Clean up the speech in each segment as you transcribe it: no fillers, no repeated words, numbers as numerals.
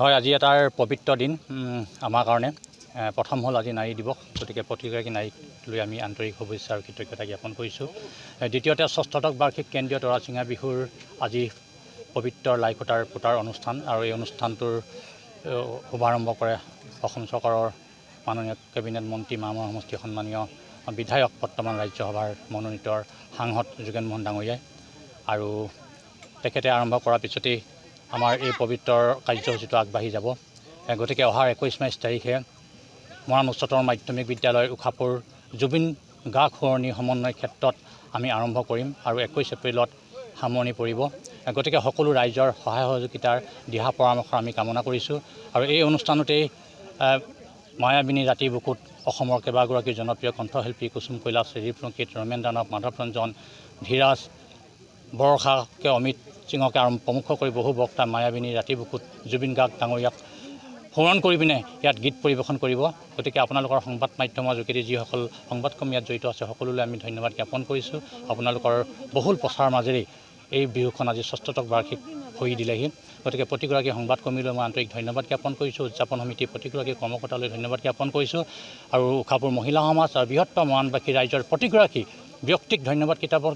হয়, আজি এটাৰ পবিত্ৰ দিন আমাৰ কাৰণে। প্ৰথম হ'ল আজি নাৰী দিৱস, গতিকে প্ৰতিগৰাকী নাৰীক লৈ আমি আন্তৰিক শুভেচ্ছা আৰু কৃতজ্ঞতা জ্ঞাপন কৰিছোঁ। দ্বিতীয়তে ষষ্ঠদশ বাৰ্ষিক কেন্দ্ৰীয় তৰাচিঙা বিহুৰ আজি পবিত্ৰ লাই পোতাৰ অনুষ্ঠান, আৰু এই অনুষ্ঠানটোৰ শুভাৰম্ভ কৰে অসম চৰকাৰৰ মাননীয় কেবিনেট মন্ত্ৰী মামৰ সমষ্টি সন্মানীয় বিধায়ক বৰ্তমান ৰাজ্যসভাৰ মনোনীত সাংসদ যোগেন মহন ডাঙৰীয়াই। আৰু তেখেতে আৰম্ভ কৰাৰ পিছতেই আমাৰ এই পবিত্ৰ কাৰ্যসূচীটো আগবাঢ়ি যাব। গতিকে অহাৰ 21 মাৰ্চ তাৰিখে মৰাণ উচ্চতৰ মাধ্যমিক বিদ্যালয়ৰ উখাপুৰ জুবিন গাৰ্গ সোঁৱৰণী সমন্বয় ক্ষেত্ৰত আমি আৰম্ভ কৰিম আৰু 21 এপ্ৰিলত সামৰণি পৰিব। গতিকে সকলো ৰাইজৰ সহায় সহযোগিতাৰ দিহা পৰামৰ্শ আমি কামনা কৰিছোঁ। আৰু এই অনুষ্ঠানতেই মায়াবিনী ৰাতি বুকুত অসমৰ কেইবাগৰাকী জনপ্ৰিয় কণ্ঠশিল্পী কুসুম কৈলাশ, ৰিপ ৰংকিত, ৰমেন দানৱ, মাধৱ ৰঞ্জন, ধীৰাজ, বৰষাকে, অমিত সিঙকে প্ৰমুখ কৰি বহু বক্তা মায়াবিনী ৰাতি বুকুত জুবিন গাৰ্গ ডাঙৰীয়াক সোঁৱৰণ কৰি পিনে ইয়াত গীত পৰিৱেশন কৰিব। গতিকে আপোনালোকৰ সংবাদ মাধ্যমৰ যোগেদি যিসকল সংবাদকৰ্মী ইয়াত জড়িত আছে সকলোলৈ আমি ধন্যবাদ জ্ঞাপন কৰিছোঁ। আপোনালোকৰ বহুল প্ৰচাৰ মাজেৰেই এই বিহুখন আজি ষষ্ঠদশ বাৰ্ষিক হৈ দিলেহি। গতিকে প্ৰতিগৰাকী সংবাদকৰ্মীলৈ মই আন্তৰিক ধন্যবাদ জ্ঞাপন কৰিছোঁ। উদযাপন সমিতিৰ প্ৰতিগৰাকী কৰ্মকৰ্তালৈ ধন্যবাদ জ্ঞাপন কৰিছোঁ। আৰু উখাপুৰ মহিলা সমাজ আৰু বৃহত্তৰ মৰাণবাসী ৰাইজৰ প্ৰতিগৰাকী ব্যক্তিক ধন্যবাদ জ্ঞাপন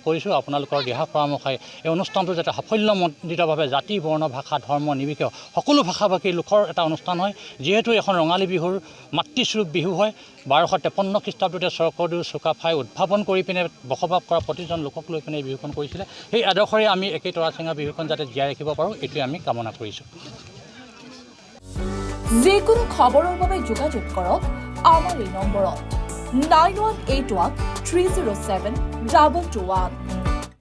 কৰিছোঁ। আপোনালোকৰ দিহা পৰামৰ্শই এই অনুষ্ঠানটো যাতে সাফল্যমণ্ডিতভাৱে জাতি, বৰ্ণ, ভাষা, ধৰ্ম নিৰ্বিশেষে সকলো ভাষাভাষীৰ লোকৰ এটা অনুষ্ঠান হয়। যিহেতু এখন ৰঙালী বিহুৰ মাতৃস্বৰূপ বিহু হয়। 1253 খ্ৰীষ্টাব্দতে স্বৰ্গদেউ চুকাফাই উদ্ভাৱন কৰি পিনে বসবাস কৰা প্ৰতিজন লোকক লৈ পিনে এই বিহুখন কৰিছিলে। সেই আদৰ্শৰে আমি একেই তৰাচিঙা বিহুখন যাতে জীয়াই ৰাখিব পাৰোঁ, এইটোৱে আমি কামনা কৰিছোঁ। যিকোনো খবৰৰ বাবে যোগাযোগ কৰক আমাৰ এই নম্বৰত 9181 307 2221।